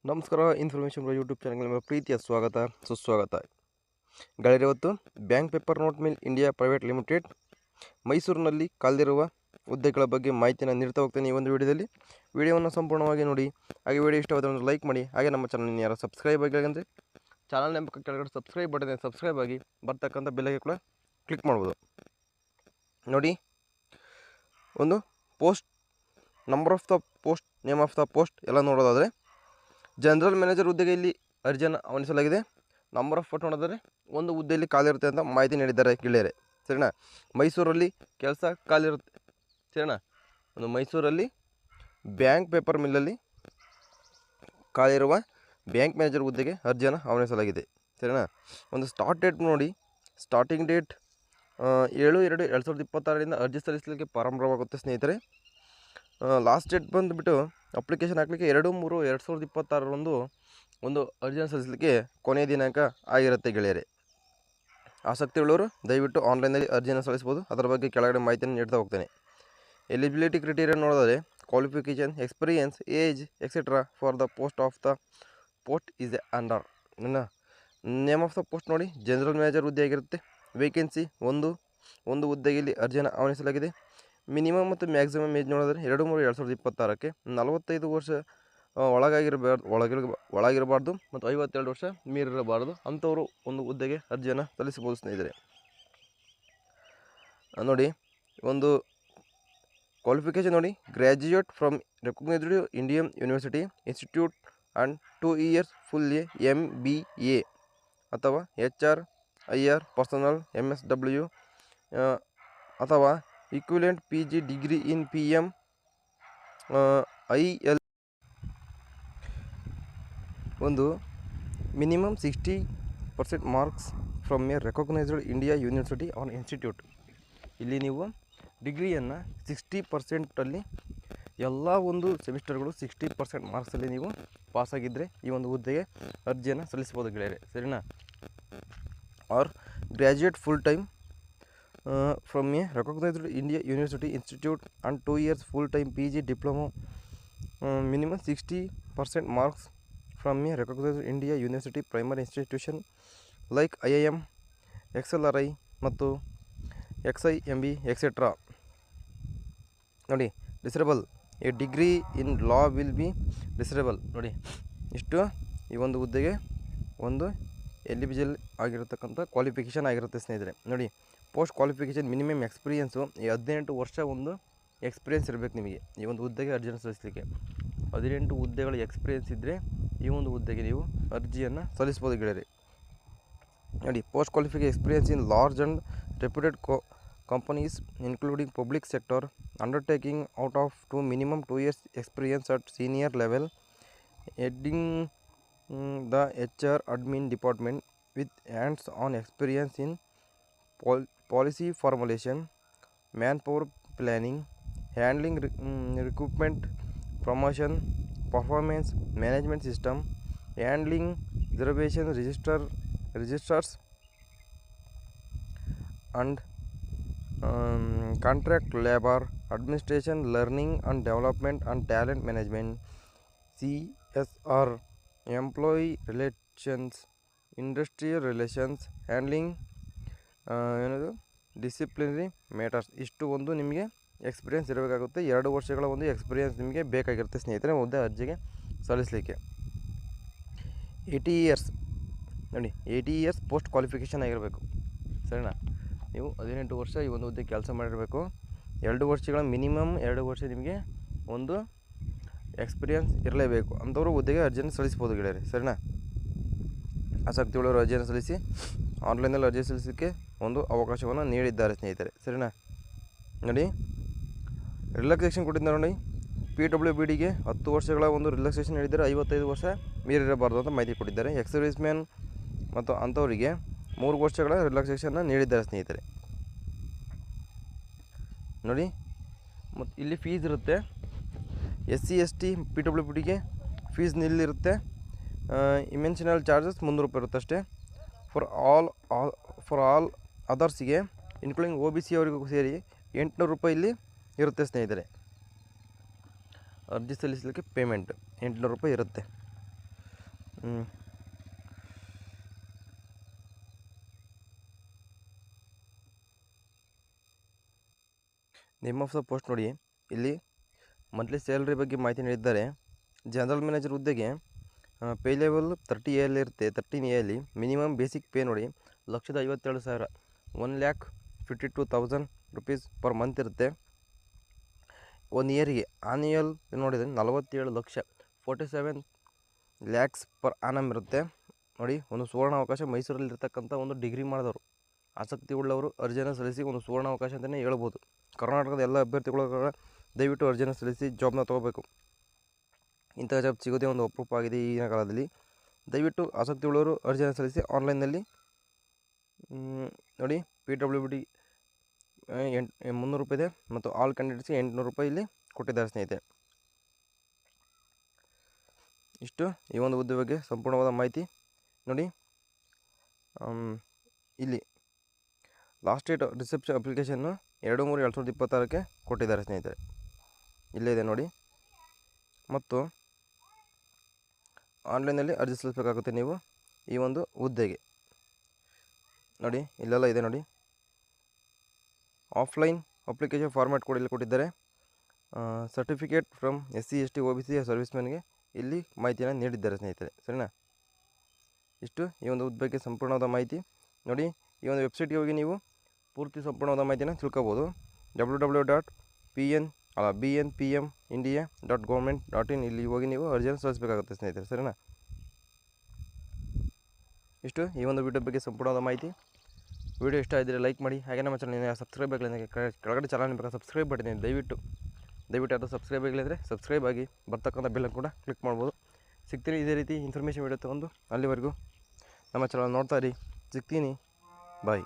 ನಮಸ್ಕಾರ. Information YouTube ಚಾನಲ್ಗೆ ನಿಮ್ಮ ಪ್ರೀತಿಯ ಸ್ವಾಗತ ಸುಸ್ವಾಗತ. ಗೆಳೆಯರೆ, ಇವತ್ತು bank paper note mill India private limited ಮೈಸೂರಿನಲ್ಲಿ ಖಾಲಿರುವ ಹುದ್ದೆಗಳ ಬಗ್ಗೆ ಮಾಹಿತಿಯನ್ನು ನೀಡ್ತಾ ಹೋಗ್ತೇನೆ ಈ ಒಂದು ವಿಡಿಯೋದಲ್ಲಿ. ವಿಡಿಯೋವನ್ನು ಸಂಪೂರ್ಣವಾಗಿ ನೋಡಿ. ಹಾಗೆ ವಿಡಿಯೋ ಇಷ್ಟವಾದರೆ ಒಂದು ಲೈಕ್ ಮಾಡಿ. ಹಾಗೆ ನಮ್ಮ ಚಾನಲ್ನ ಯಾರು ಸಬ್ಸ್ಕ್ರೈಬ್ ಆಗಿಲ್ಲ ಅಂದರೆ ಚಾನಲ್ ನೆಂಬ ಕೆಳಗಡೆ ಸಬ್ಸ್ಕ್ರೈಬ್ ಬಟನ್ ಸಬ್ಸ್ಕ್ರೈಬ್ ಆಗಿ ಬರ್ತಕ್ಕಂಥ ಬೆಲ್ಲಗೆ ಕೂಡ ಕ್ಲಿಕ್ ಮಾಡ್ಬೋದು. ನೋಡಿ, ಒಂದು post, number of the post, name of the post ಎಲ್ಲ ನೋಡೋದಾದರೆ ಜನರಲ್ ಮ್ಯಾನೇಜರ್ ಹುದ್ದೆಗೆ ಇಲ್ಲಿ ಅರ್ಜಿಯನ್ನು ಆಹ್ವಾನಿಸಲಾಗಿದೆ. ನಂಬರ್ ಆಫ್ ಪೋಸ್ಟ್ ನೋಡಿದರೆ ಒಂದು ಹುದ್ದೆಯಲ್ಲಿ ಖಾಲಿ ಇರುತ್ತೆ ಅಂತ ಮಾಹಿತಿ ನೀಡಿದ್ದಾರೆ ಗೆಳೆಯರೆ. ಸರಿನಾ? ಮೈಸೂರಲ್ಲಿ ಕೆಲಸ ಖಾಲಿ ಇರುತ್ತೆ. ಸರಿನಾ? ಒಂದು ಮೈಸೂರಲ್ಲಿ ಬ್ಯಾಂಕ್ ಪೇಪರ್ ಮಿಲ್ಲಲ್ಲಿ ಖಾಲಿ ಇರುವ ಬ್ಯಾಂಕ್ ಮ್ಯಾನೇಜರ್ ಹುದ್ದೆಗೆ ಅರ್ಜಿಯನ್ನು ಆಹ್ವಾನಿಸಲಾಗಿದೆ. ಸರಿನಾ? ಒಂದು ಸ್ಟಾರ್ಟ್ ಡೇಟ್ ನೋಡಿ. ಸ್ಟಾರ್ಟಿಂಗ್ ಡೇಟ್ 7/2/2026 ಅರ್ಜಿ ಸಲ್ಲಿಸಲಿಕ್ಕೆ ಪ್ರಾರಂಭವಾಗುತ್ತೆ ಸ್ನೇಹಿತರೆ. ಲಾಸ್ಟ್ ಡೇಟ್ ಬಂದುಬಿಟ್ಟು ಅಪ್ಲಿಕೇಶನ್ ಹಾಕಲಿಕ್ಕೆ 2/3/2026 ಒಂದು ಅರ್ಜಿಯನ್ನು ಸಲ್ಲಿಸಲಿಕ್ಕೆ ಕೊನೆಯ ದಿನಾಂಕ ಆಗಿರುತ್ತೆ ಗೆಳೆಯರೆ. ಆಸಕ್ತಿ ಉಳ್ಳವರು ದಯವಿಟ್ಟು ಆನ್ಲೈನಲ್ಲಿ ಅರ್ಜಿಯನ್ನು ಸಲ್ಲಿಸ್ಬೋದು. ಅದರ ಬಗ್ಗೆ ಕೆಳಗಡೆ ಮಾಹಿತಿಯನ್ನು ನೀಡ್ತಾ ಹೋಗ್ತೇನೆ. ಎಲಿಜಿಬಿಲಿಟಿ ಕ್ರೈಟೀರಿಯಾ ನೋಡಿದರೆ qualification, experience, age etcetera for the post of the post is under. Name of the post ನೋಡಿ, ಜನರಲ್ ಮ್ಯಾನೇಜರ್ ಹುದ್ದೆ ಆಗಿರುತ್ತೆ. ವೇಕೆನ್ಸಿ ಒಂದು ಹುದ್ದೆಗೆ ಇಲ್ಲಿ ಅರ್ಜಿಯನ್ನು ಆಹ್ವಾನಿಸಲಾಗಿದೆ. ಮಿನಿಮಮ್ ಮತ್ತು ಮ್ಯಾಕ್ಸಿಮಮ್ ಏಜ್ ನೋಡಿದರೆ 2/3/2026 45 ವರ್ಷ ಒಳಗಿರಬಾರ್ದು ಮತ್ತು 52 ವರ್ಷ ಮೀರಿರಬಾರ್ದು. ಅಂಥವರು ಒಂದು ಹುದ್ದೆಗೆ ಅರ್ಜಿಯನ್ನು ಸಲ್ಲಿಸಬಹುದು ಸ್ನೇಹಿತರೆ. ನೋಡಿ, ಒಂದು ಕ್ವಾಲಿಫಿಕೇಷನ್ ನೋಡಿ, graduate from recognised Indian university institute and 2 years full MBA ಅಥವಾ HRIR ಪರ್ಸನಲ್ MSW ಅಥವಾ equivalent PG degree in PM IL. ಒಂದು minimum 60% marks from a recognised India university on institute. ಇಲ್ಲಿ ನೀವು ಡಿಗ್ರಿಯನ್ನು 60%ಅಲ್ಲಿ ಎಲ್ಲ ಒಂದು ಸೆಮಿಸ್ಟರ್ಗಳು 60% ಮಾರ್ಕ್ಸಲ್ಲಿ ನೀವು ಪಾಸಾಗಿದ್ದರೆ ಈ ಒಂದು ಹುದ್ದೆಗೆ ಅರ್ಜಿಯನ್ನು ಸಲ್ಲಿಸ್ಬೋದು ಗೆಳೆಯರೆ. ಸರಿನಾ? Or graduate full time from a recognised India university institute and 2 years full time PG diploma. Minimum 60% marks from a recognised India university primary institution like IIM, XLRI ಮತ್ತು XIMB ಎಕ್ಸೆಟ್ರಾ. ನೋಡಿ, desirable a degree in law will be desirable. ನೋಡಿ, ಇಷ್ಟು ಈ ಒಂದು ಹುದ್ದೆಗೆ ಒಂದು eligible ಆಗಿರತಕ್ಕಂಥ qualification ಆಗಿರುತ್ತೆ ಸ್ನೇಹಿತರೆ. ನೋಡಿ, ಪೋಸ್ಟ್ ಕ್ವಾಲಿಫಿಕೇಷನ್ ಮಿನಿಮಮ್ ಎಕ್ಸ್ಪೀರಿಯೆನ್ಸು 18 ವರ್ಷ ಒಂದು ಎಕ್ಸ್ಪೀರಿಯೆನ್ಸ್ ಇರಬೇಕು ನಿಮಗೆ ಈ ಒಂದು ಹುದ್ದೆಗೆ ಅರ್ಜಿಯನ್ನು ಸಲ್ಲಿಸಲಿಕ್ಕೆ. 18 ಹುದ್ದೆಗಳ ಎಕ್ಸ್ಪೀರಿಯೆನ್ಸ್ ಇದ್ದರೆ ಈ ಒಂದು ಹುದ್ದೆಗೆ ನೀವು ಅರ್ಜಿಯನ್ನು ಸಲ್ಲಿಸ್ಬೋದು ಗೆಳೆಯರೆ. ನೋಡಿ, post qualification experience in large and reputed companies including public sector undertaking out of minimum 2 years experience at senior level heading the HR admin department with hands on experience in policy formulation, man power planning, handling recruitment, promotion, performance management system, handling reservation registers and contract labour administration, learning and development and talent management, CSR, employee relations, industrial relations, handling ಏನದು disciplinary matters. ಇಷ್ಟು ಒಂದು ನಿಮಗೆ experience ಇರಬೇಕಾಗುತ್ತೆ. 2 ವರ್ಷಗಳ ಒಂದು experience ನಿಮಗೆ ಬೇಕಾಗಿರುತ್ತೆ ಸ್ನೇಹಿತರೆ ಹುದ್ದೆ ಅರ್ಜಿಗೆ ಸಲ್ಲಿಸಲಿಕ್ಕೆ. 80 years ನೋಡಿ, 80 years ಪೋಸ್ಟ್ ಕ್ವಾಲಿಫಿಕೇಷನ್ ಆಗಿರಬೇಕು. ಸರಿನಾ? ನೀವು 18 ವರ್ಷ ಈ ಒಂದು ಹುದ್ದೆ ಕೆಲಸ ಮಾಡಿರಬೇಕು. 2 ವರ್ಷಗಳ ಮಿನಿಮಮ್ 2 ವರ್ಷ ನಿಮಗೆ ಒಂದು ಎಕ್ಸ್ಪೀರಿಯೆನ್ಸ್ ಇರಲೇಬೇಕು. ಅಂಥವರು ಹುದ್ದೆಗೆ ಅರ್ಜಿಯನ್ನು ಸಲ್ಲಿಸ್ಬೋದು ಗೆಳೆಯರೆ. ಸರಿನಾ? ಆಸಕ್ತಿ ಉಳ್ಳವರು ಅರ್ಜಿಯನ್ನು ಸಲ್ಲಿಸಿ. ಆನ್ಲೈನಲ್ಲಿ ಅರ್ಜಿ ಸಲ್ಲಿಸಲಿಕ್ಕೆ ಒಂದು ಅವಕಾಶವನ್ನು ನೀಡಿದ್ದಾರೆ ಸ್ನೇಹಿತರೆ. ಸರಿನಾ? ನೋಡಿ, ರಿಲ್ಯಾಕ್ಸೇಷನ್ ಕೊಟ್ಟಿದ್ದಾರೆ. ನೋಡಿ, PWBDಗೆ 10 ವರ್ಷಗಳ ಒಂದು ರಿಲ್ಯಾಕ್ಸೇಷನ್ ನೀಡಿದ್ದಾರೆ. 55 ವರ್ಷ ಮೀರಿರಬಾರ್ದು ಅಂತ ಮಾಹಿತಿ ಕೊಟ್ಟಿದ್ದಾರೆ. ಎಕ್ಸ್ ಸರ್ವಿಸ್ ಮ್ಯಾನ್ ಮತ್ತು ಅಂಥವರಿಗೆ 3 ವರ್ಷಗಳ ರಿಲ್ಯಾಕ್ಸೇಷನ್ನ ನೀಡಿದ್ದಾರೆ ಸ್ನೇಹಿತರೆ. ನೋಡಿ, ಮತ್ತು ಇಲ್ಲಿ ಫೀಸ್ ಇರುತ್ತೆ. SC ST PWBDಗೆ ಫೀಸ್ ನಿಲ್ಲಿರುತ್ತೆ. ಇಮೆನ್ಷನಲ್ ಚಾರ್ಜಸ್ 300 ರೂಪಾಯಿ ಇರುತ್ತೆ ಅಷ್ಟೇ. ಫಾರ್ ಆಲ್ ಅದರ್ಸಿಗೆ ಇನ್ಕ್ಲೂಡಿಂಗ್ OBC ಅವರಿಗೂ ಸೇರಿ 800 ರೂಪಾಯಿ ಇಲ್ಲಿ ಇರುತ್ತೆ ಸ್ನೇಹಿತರೆ. ಅರ್ಜಿ ಸಲ್ಲಿಸಲಿಕ್ಕೆ ಪೇಮೆಂಟ್ 800 ರೂಪಾಯಿ ಇರುತ್ತೆ. ನೇಮ್ ಆಫ್ ದ ಪೋಸ್ಟ್ ನೋಡಿ, ಇಲ್ಲಿ ಮಂತ್ಲಿ ಸ್ಯಾಲ್ರಿ ಬಗ್ಗೆ ಮಾಹಿತಿ ನೀಡಿದ್ದಾರೆ. ಜನರಲ್ ಮ್ಯಾನೇಜರ್ ಹುದ್ದೆಗೆ ಪೇ ಲೆವೆಲ್ 30A ಇರುತ್ತೆ. 13A ಮಿನಿಮಮ್ ಬೇಸಿಕ್ ಪೇ ನೋಡಿ 1,52,000 1,52,000 ರುಪೀಸ್ ಪರ್ ಮಂತ್ ಇರುತ್ತೆ. 1 ಇಯರಿಗೆ ಆನ್ಯುಯಲ್ ನೋಡಿದರೆ 47 ಲಕ್ಷ 47 ಲ್ಯಾಕ್ಸ್ ಪರ್ ಆನಮ್ ಇರುತ್ತೆ. ನೋಡಿ, ಒಂದು ಸುವರ್ಣ ಅವಕಾಶ. ಮೈಸೂರಲ್ಲಿರ್ತಕ್ಕಂಥ ಒಂದು ಡಿಗ್ರಿ ಮಾಡಿದವರು ಆಸಕ್ತಿ ಉಳ್ಳವರು ಅರ್ಜಿಯನ್ನು ಸಲ್ಲಿಸಿ. ಒಂದು ಸುವರ್ಣ ಅವಕಾಶ ಅಂತಲೇ ಹೇಳ್ಬೋದು. ಕರ್ನಾಟಕದ ಎಲ್ಲ ಅಭ್ಯರ್ಥಿಗಳು ದಯವಿಟ್ಟು ಅರ್ಜಿಯನ್ನು ಸಲ್ಲಿಸಿ ಜಾಬ್ನ ತೊಗೋಬೇಕು. ಇಂಥ ಜಾಬ್ ಸಿಗೋದೇ ಒಂದು ಅಪರೂಪ ಆಗಿದೆ ಈಗಿನ ಕಾಲದಲ್ಲಿ. ದಯವಿಟ್ಟು ಆಸಕ್ತಿ ಉಳ್ಳವರು ಅರ್ಜಿಯನ್ನು ಸಲ್ಲಿಸಿ ಆನ್ಲೈನ್ನಲ್ಲಿ. ನೋಡಿ, PWD 300 ರೂಪಾಯಿ ಇದೆ ಮತ್ತು ಆಲ್ ಕ್ಯಾಂಡಿಡೇಟ್ಸ್ಗೆ 800 ರೂಪಾಯಿ ಇಲ್ಲಿ ಕೊಟ್ಟಿದ್ದಾರೆ ಸ್ನೇಹಿತರೆ. ಇಷ್ಟು ಈ ಒಂದು ಹುದ್ದೆ ಬಗ್ಗೆ ಸಂಪೂರ್ಣವಾದ ಮಾಹಿತಿ. ನೋಡಿ, ಇಲ್ಲಿ ಲಾಸ್ಟ್ ಡೇಟ್ ರಿಸೆಪ್ಷನ್ ಅಪ್ಲಿಕೇಶನ್ನು 2/3/2026 ಕೊಟ್ಟಿದ್ದಾರೆ ಸ್ನೇಹಿತರೆ. ಇಲ್ಲೇ ಇದೆ ನೋಡಿ. ಮತ್ತು ಆನ್ಲೈನಲ್ಲಿ ಅರ್ಜಿ ಸಲ್ಲಿಸಬೇಕಾಗುತ್ತೆ ನೀವು ಈ ಒಂದು ಹುದ್ದೆಗೆ. ನೋಡಿ, ಇಲ್ಲೆಲ್ಲ ಇದೆ ನೋಡಿ. ಆಫ್ಲೈನ್ ಅಪ್ಲಿಕೇಶನ್ ಫಾರ್ಮ್ಯಾಟ್ ಕೂಡ ಇಲ್ಲಿ ಕೊಟ್ಟಿದ್ದಾರೆ. Certificate from SC ST OBC ಸರ್ವಿಸ್ಮೆನ್ಗೆ ಇಲ್ಲಿ ಮಾಹಿತಿಯನ್ನು ನೀಡಿದ್ದಾರೆ ಸ್ನೇಹಿತರೆ. ಸರಿನಾ? ಇಷ್ಟು ಈ ಒಂದು ಹುದ್ದೆ ಬಗ್ಗೆ ಸಂಪೂರ್ಣವಾದ ಮಾಹಿತಿ. ನೋಡಿ, ಈ ಒಂದು ವೆಬ್ಸೈಟ್ಗೆ ಹೋಗಿ ನೀವು ಪೂರ್ತಿ ಸಂಪೂರ್ಣವಾದ ಮಾಹಿತಿನ ತಿಳ್ಕೊಬೋದು. www.bnpmindia.government.in ಇಲ್ಲಿ ಹೋಗಿ ನೀವು ಅರ್ಜಿಯನ್ನು ಸಲ್ಲಿಸಬೇಕಾಗುತ್ತೆ ಸ್ನೇಹಿತರೆ. ಸರಿನಾ? ಇಷ್ಟು ಈ ಒಂದು ವಿಡಿಯೋ ಬಗ್ಗೆ ಸಂಪೂರ್ಣವಾದ ಮಾಹಿತಿ. ವಿಡಿಯೋ ಇಷ್ಟ ಆಗಿದ್ದರೆ ಲೈಕ್ ಮಾಡಿ. ಹಾಗೆ ನಮ್ಮ ಚಾನಲ್ ಸಬ್ಸ್ಕ್ರೈಬ್ ಆಗಲಿಲ್ಲ ಕೆಳಗಡೆ ಚಾನಲ್ ಬೇಕಾದ ಸಬ್ಸ್ಕ್ರೈಬ್ ಮಾಡಿದ್ದೀನಿ. ದಯವಿಟ್ಟು ಅದು ಸಬ್ಸ್ಕ್ರೈಬ್ ಆಗಿಲ್ಲಂದರೆ ಸಬ್ಸ್ಕ್ರೈಬ್ ಆಗಿ ಬರ್ತಕ್ಕಂಥ ಬೆಲ್ಲನ್ನು ಕೂಡ ಕ್ಲಿಕ್ ಮಾಡ್ಬೋದು. ಸಿಗ್ತೀನಿ ಇದೇ ರೀತಿ ಇನ್ಫಾರ್ಮೇಷನ್ ವಿಡಿಯೋ ತೊಗೊಂಡು. ಅಲ್ಲಿವರೆಗೂ ನಮ್ಮ ಚಾನಲ್ ನೋಡ್ತಾ ಇರಿ. ಸಿಗ್ತೀನಿ. ಬಾಯ್.